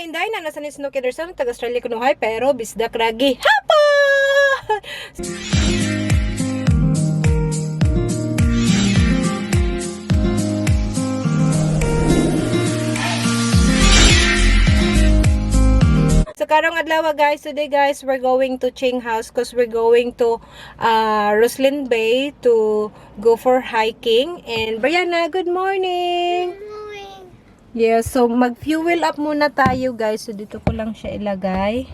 Inday na nasa ni Snooky Anderson, taga Australia kunuhay, pero bizdak ra gihapon. So karong adlaw guys, today guys, we're going to Ching house because we're going to Roslyn Bay to go for hiking. And Brianna, good morning. Good morning. Yeah, so mag-fuel up muna tayo guys. So dito ko lang siya ilagay.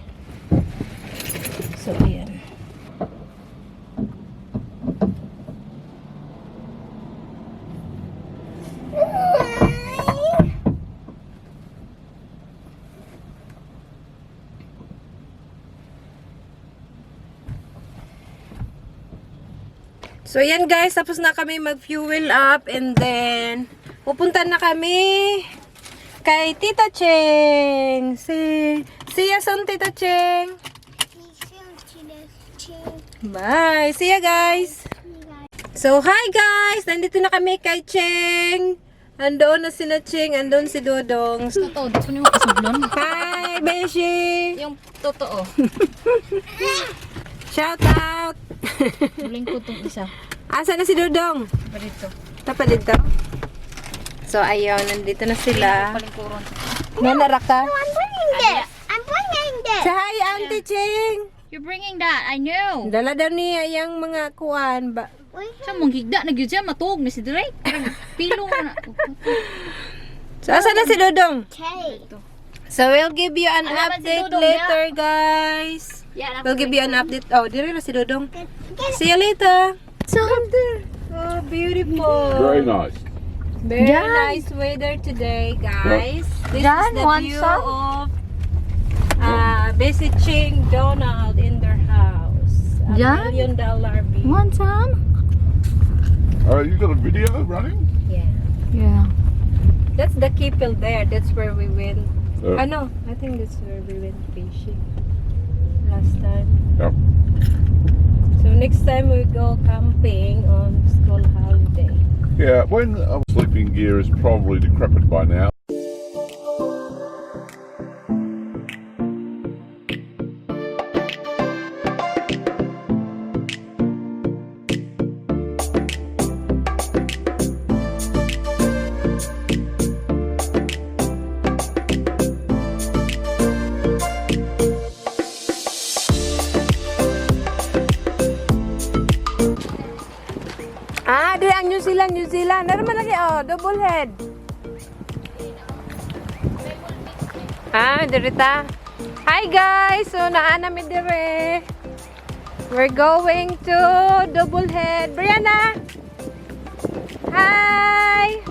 So ayan. So ayan guys, tapos na kami mag-fuel up and then pupunta na kami kay Tita Ching. See ya soon, Tita Ching. Bye. See ya guys. So hi guys, nandito na kami kay Ching. Andoon na si Ching, andoon si Dodong. Totoo, dito niyo kasublon. Hi, Beshy. Yung totoo. Shout out. Muling ko itong isa. Asa na si Dodong? Barito. Tapat dito. So ayun, nandito na sila. Palingkuron. Nanarak ka? I'm bringing this. I'm bringing this. Say hi, Auntie Ching. You're bringing that, I know. Dala daw niya yung mga kuan ba. Sa mong higda, nagyud siya, matug ni si Drake. Pilo na. So asa na si Dodong? Okay. So we'll give you an Alaman si update Dodong, later, guys. Yeah, We'll give you an update. Oh, dire na si Dodong. See you later. So there. Oh, beautiful. Very nice. Very Jan. nice weather today, guys. This Jan, is the want view some? of Beshy Ching Donald in their house. A Jan? $1 million view. Want some? You got a video running? Yeah. Yeah. That's the kipil there. That's where we went. Yeah. No, I think that's where we went fishing last time. Yep. So next time we go camping on school holiday. Yeah, when sleeping gear is probably decrepit by now. Di ang New Zealand, New Zealand. Naman lagi, oh, double head. Dirita. Hi guys, so naanami dire. We're going to double head. Brianna! Hi!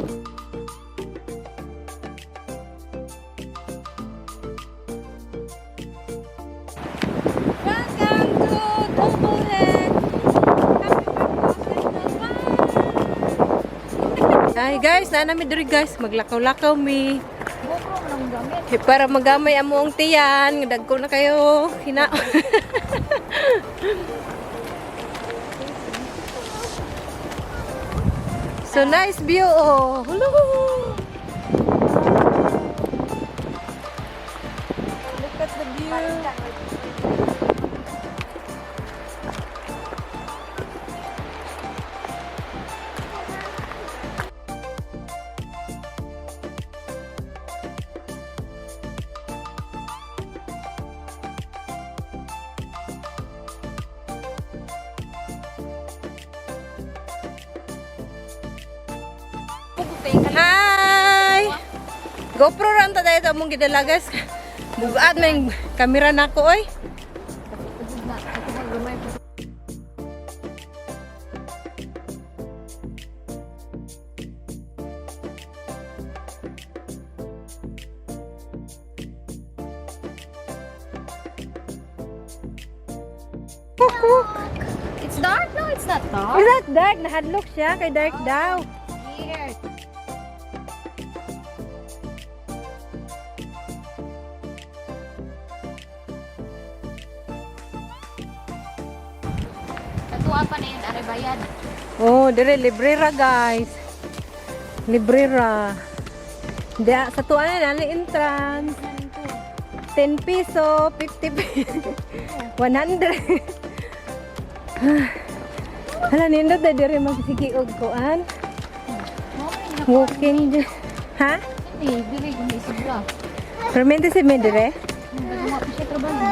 Welcome to double head. Ay guys, naanami dire guys. Maglakaw-lakaw mi. Para magamay among tiyan. Dagko na kayo. Hina. So nice view oh. Hello. Look at the view. Hi! GoPro ran ta dayo mong gidalagas. Bugat may kamera nako oy. It's dark? No, it's not dark. Is that dark? Nahadlok siya kay dark daw. Here. Natuwa pa na yun, are bayad. Oh, dire librera guys. Librera. Sa tuwa na entrance. 10 piso, 50 piso, 100. Hala, nindot na diri magsikiog koan. Walking dyan. Ha? Ini, dili kung isubra. Permente si Medire? Nagagawa ko siya trabaho.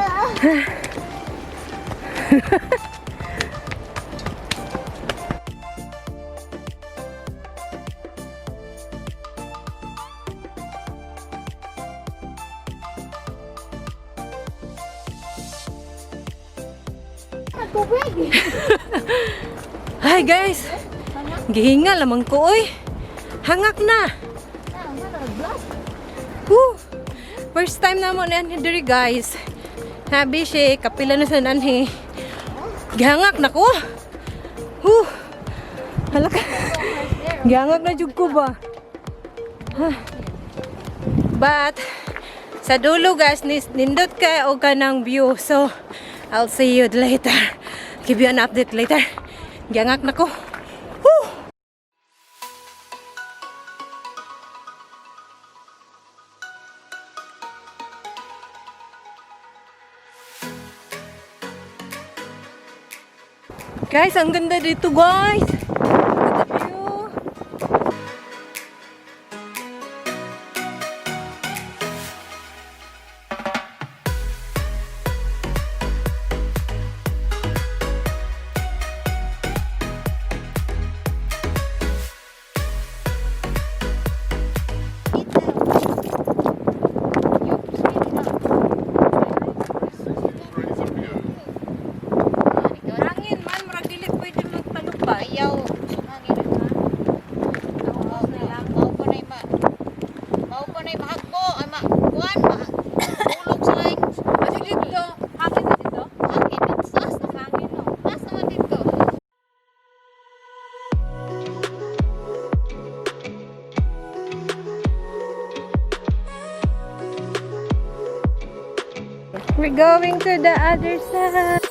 Hi guys! Gihinga lamang ko oy. Hangak na. Woo! First time na mo na diri guys. Habi siya, kapila na sa nanhi. Gihangak na ko. Woo! Halaka. Gihangak na jud ko ba? But sa dulo guys, nindot ka o kanang view. So, I'll see you later. Give you an update later. Gihangak na ko. Woo! Guys, ang ganda dito guys. Ganda view. Hangin man, murag dili pwede magpalupad. Ayaw. Hangin na. Mao pa na mahagpo. Ay kuan ma. Ulog sa lain. Kasi dito, hangin na dito. Hangin at taas na Hangin no. taas naman dito. We're going to the other side.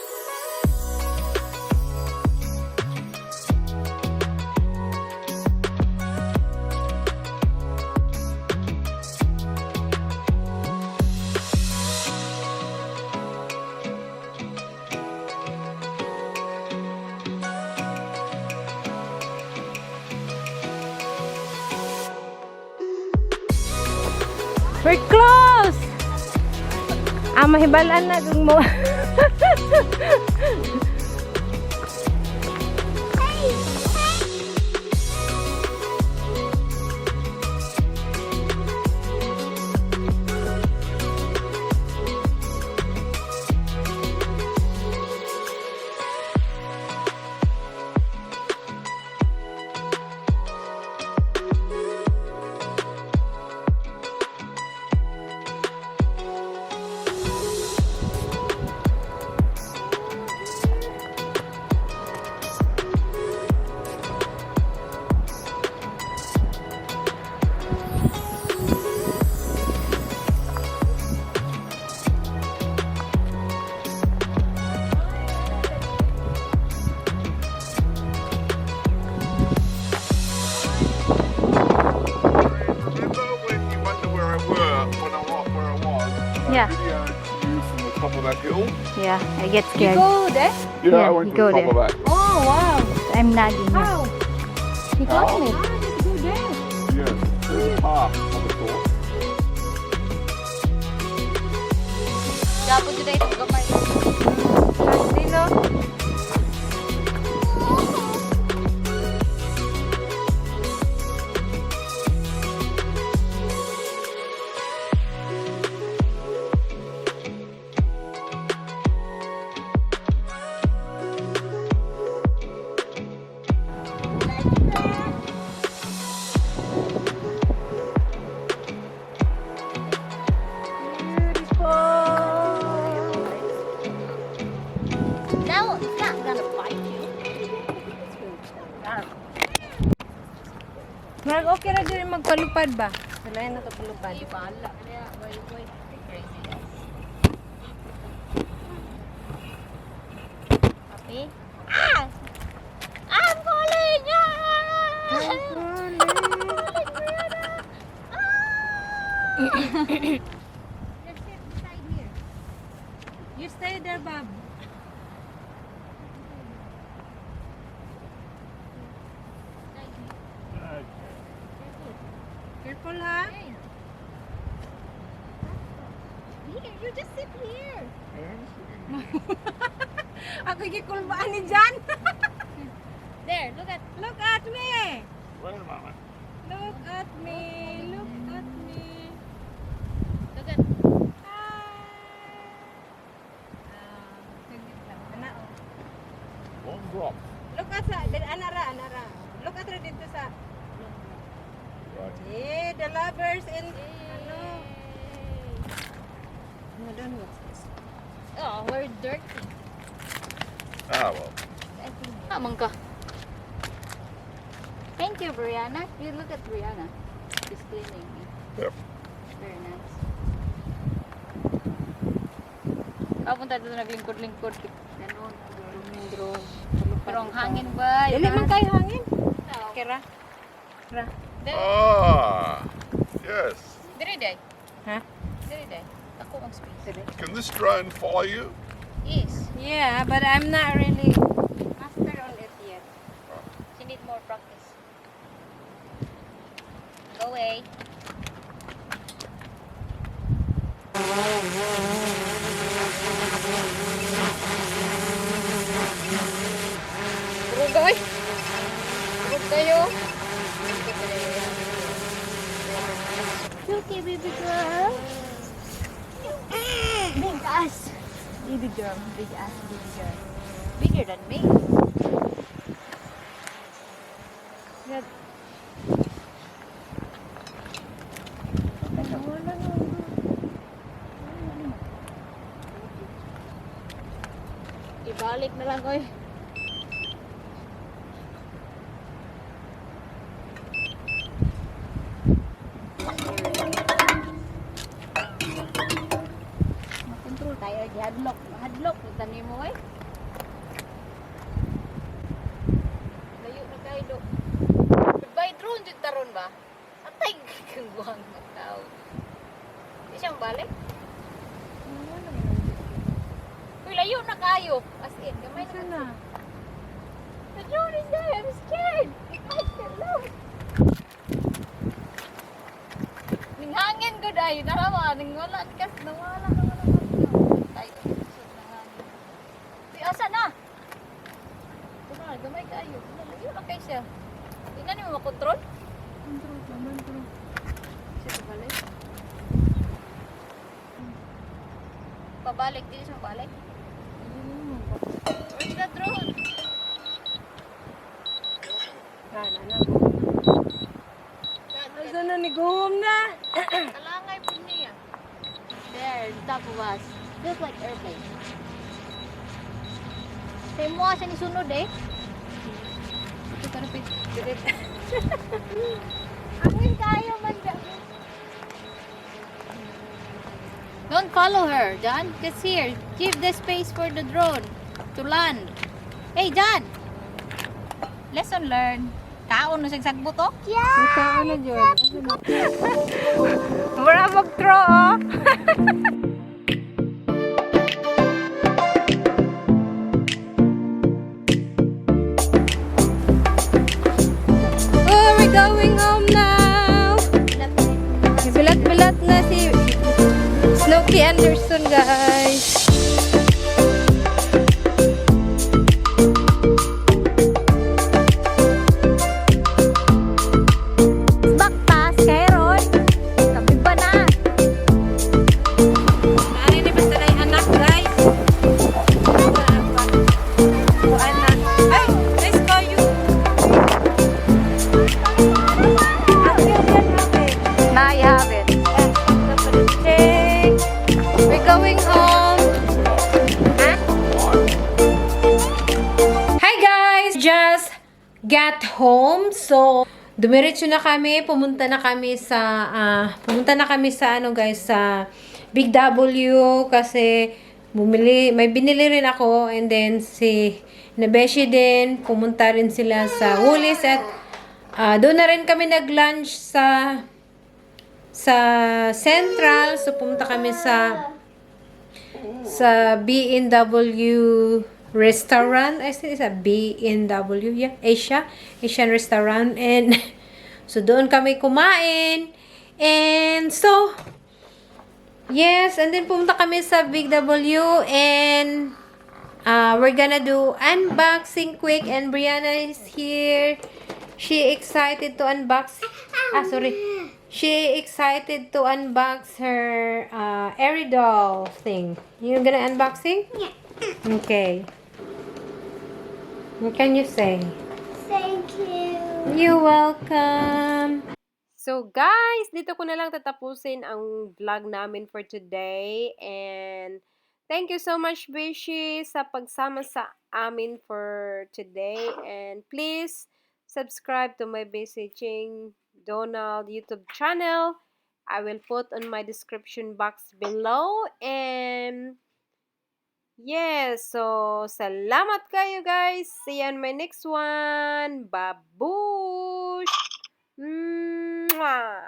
We're close! Mahibalaan na kung mo. Yeah. Video you from the top of that hill. Yeah, I get You scared. go there? Yeah, Yeah, I went you to the go top there. of that. Oh, wow. I'm nagging you. How? He told me. Let's go there. Yes, there's half of the thought. Dapat jud ito gamay. Dino. No, it's not gonna bite you. Marag okay ra diri magpalupad ba? Wala na to palupad. Bala niya, boy. Crazy. Papi? Ah! I'm falling! You stay there, Bob. Careful, ha? Here, you just sit here. Ako gikulbaan ni Jan. There, look at. Look at me. Wait a moment. Look at me. Look at me. Look at. One drop. Look at sa anara. Look at dito sa. Right. Yeah, the lovers in ano. No, don't watch this. Oh, we're dirty. Ah, well. Amang ka. Thank you, Brianna. You look at Brianna. She's cleaning. Yep. Very nice. Punta dito naglingkod-lingkod. Ganon. Drone. Pero ang hangin ba? Dili man kayo hangin. Kira. Kira. Ah, yes. Diri day. Ha? Diri day. Ako ang space. Can this drone follow you? Yes. Yeah, but I'm not really master on it yet. She need more practice. Go away. Turog kayo. Turog kayo. Okay, baby girl. Big ass. Baby girl. Big ass, baby girl. Bigger than me. Good. Ibalik na lang ko eh. Makontrol tayo. Hadlock. Hadlock. Tanim mo eh. Layo na kayo do. Goodbye drone dito taron ba? Atay kang buhang ng tao. Di siyang balik? Uy, layo na kayo. As in, gamay na na. The drone is there. I'm scared. I can't look. Ninghangin ko dahil. Narawa. Ningwala ka. Nawala ka naman. Tayo. Uy, asa na? Tuna, gamay kayo. Layo na kayo siya. Tingnan niyo makontrol. Control naman, bro. Siya pabalik. Pabalik. Dito siya pabalik. Where's the drone? Ano. Asa na ni Guhom na? Kalangay po niya. There, top of us. Feels like airplane. Say mo siya ni sunod eh. Ito ka na pilit. Angin kayo man dyan. Don't follow her, John. Because here, give the space for the drone to land. Hey, John! Lesson learned. Kaon na siyang sagbot, oh. Ikaw na dyan. Mura mag-throw, oh. Oh, we're going home now. Bilat-bilat na si Snooky Anderson, guys. Baktas, Kairon. Sabi ba na? Nari ni basta na yung anak, guys. O anak. Ay, let's go you. Now you have it. Ching. We're going home. Huh? Hi guys! Just got home. So, dumiretso na kami. Pumunta na kami sa ano guys, sa Big W kasi may binili rin ako, and then si na Beshy din, pumunta rin sila sa Woolies at doon na rin kami nag-lunch sa Central. So pumunta kami sa sa B&W restaurant. I think it's a B&W, yeah, Asian restaurant. And so doon kami kumain. And so, yes, and then pumunta kami sa Big W and we're gonna do unboxing quick, and Brianna is here. She excited to unbox. She excited to unbox her Aerodol thing. You gonna unboxing? Yeah. Okay. What can you say? Thank you. You're welcome. So guys, dito ko na lang tatapusin ang vlog namin for today. And thank you so much, Beshy, sa pagsama sa amin for today. And please subscribe to my Beshy Ching Donald YouTube channel. I will put on my description box below. And yes, so salamat kayo guys. See you on my next one. Babush! Mwah!